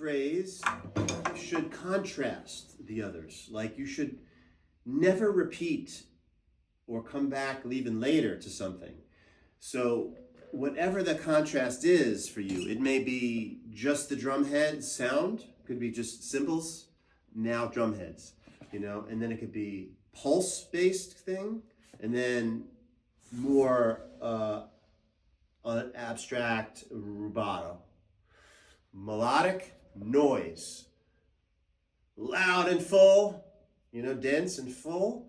phrase should contrast the others. Like you should never repeat or come back even later to something. So whatever the contrast is for you, it may be just the drum head sound, could be just cymbals, now drum heads, and then it could be pulse-based thing, and then more abstract rubato. Melodic, noise. Loud and full, dense and full,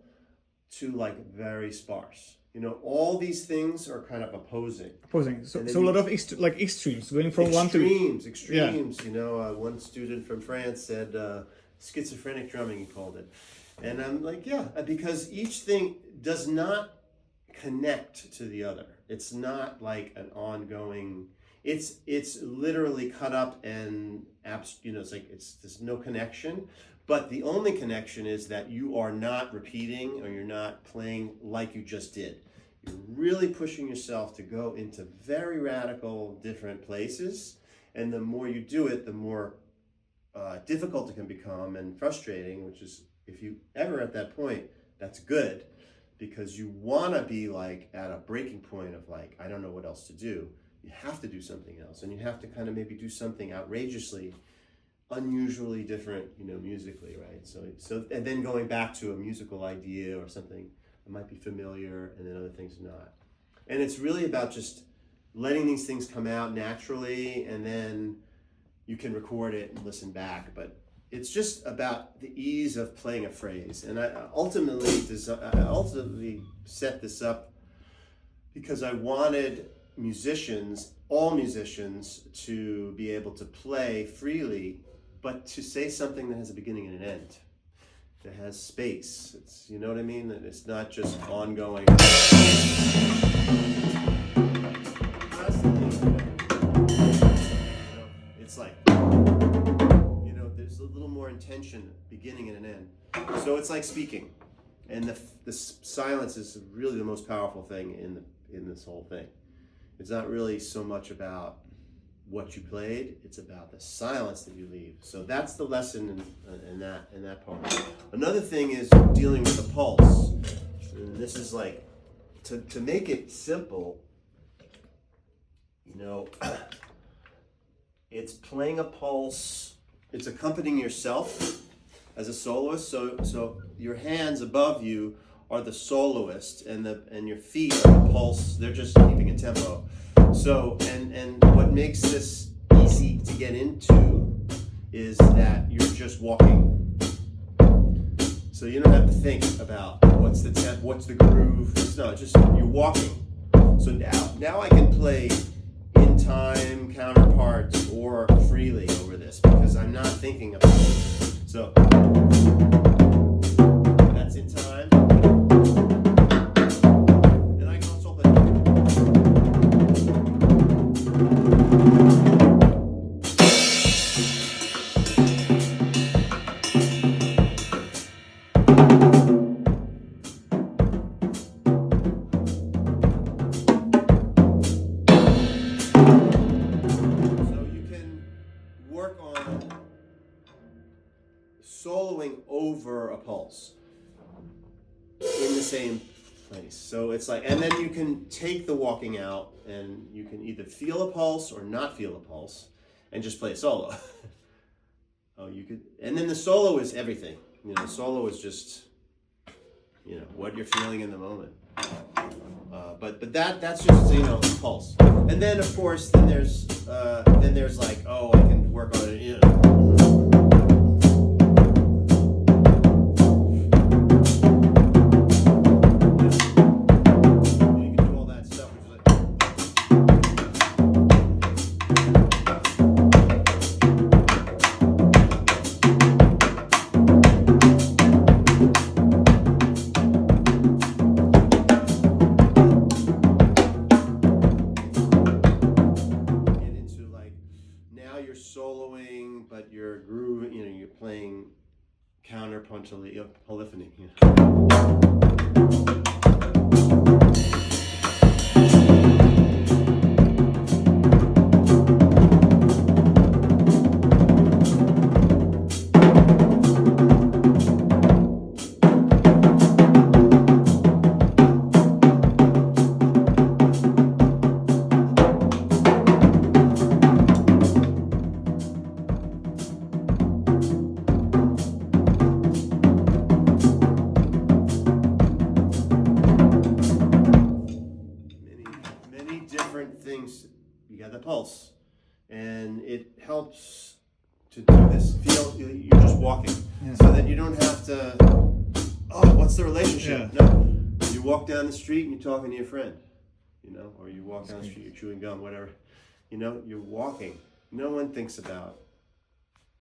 to like very sparse. All these things are kind of opposing. So a lot of extremes, going from one to... Extremes. Yeah. One student from France said schizophrenic drumming, he called it. And I'm like, yeah, because each thing does not connect to the other. It's not like an ongoing... It's literally cut up and it's like there's no connection. But the only connection is that you are not repeating or you're not playing like you just did. You're really pushing yourself to go into very radical different places. And the more you do it, the more difficult it can become and frustrating, which is, if you ever at that point, that's good, because you want to be like at a breaking point of like, I don't know what else to do. You have to do something else, and you have to kind of maybe do something outrageously, unusually different, musically, right? So, and then going back to a musical idea or something that might be familiar, and then other things not. And it's really about just letting these things come out naturally, and then you can record it and listen back. But it's just about the ease of playing a phrase. And I ultimately set this up because I wanted all musicians, to be able to play freely, but to say something that has a beginning and an end, that has space. It's, you know what I mean? That it's not just ongoing. It's like, there's a little more intention, beginning and an end. So it's like speaking, and the silence is really the most powerful thing in this whole thing. It's not really so much about what you played, it's about the silence that you leave. So that's the lesson in that part. Another thing is dealing with the pulse. And this is like, to make it simple, it's playing a pulse, it's accompanying yourself as a soloist. So your hands above you are the soloist, and your feet are the pulse. They're just keeping a tempo. So, and what makes this easy to get into is that you're just walking. So you don't have to think about what's the temp, what's the groove. No, just you're walking. So now I can play in time, counterparts, or freely over this because I'm not thinking about it. So that's in time. Soloing over a pulse in the same place. So it's like, and then you can take the walking out, and you can either feel a pulse or not feel a pulse and just play a solo. You could, and then the solo is everything. Solo is just, what you're feeling in the moment. But that's just, pulse. And then of course, then there's like, I can work on it, but you're grooving, you're playing counterpuntually, polyphony. helps to do this. Feel you're just walking, so that you don't have to. Oh, what's the relationship? Yeah. No, you walk down the street and you're talking to your friend, you know, or you walk down the street, you're chewing gum, whatever. You know, you're walking. No one thinks about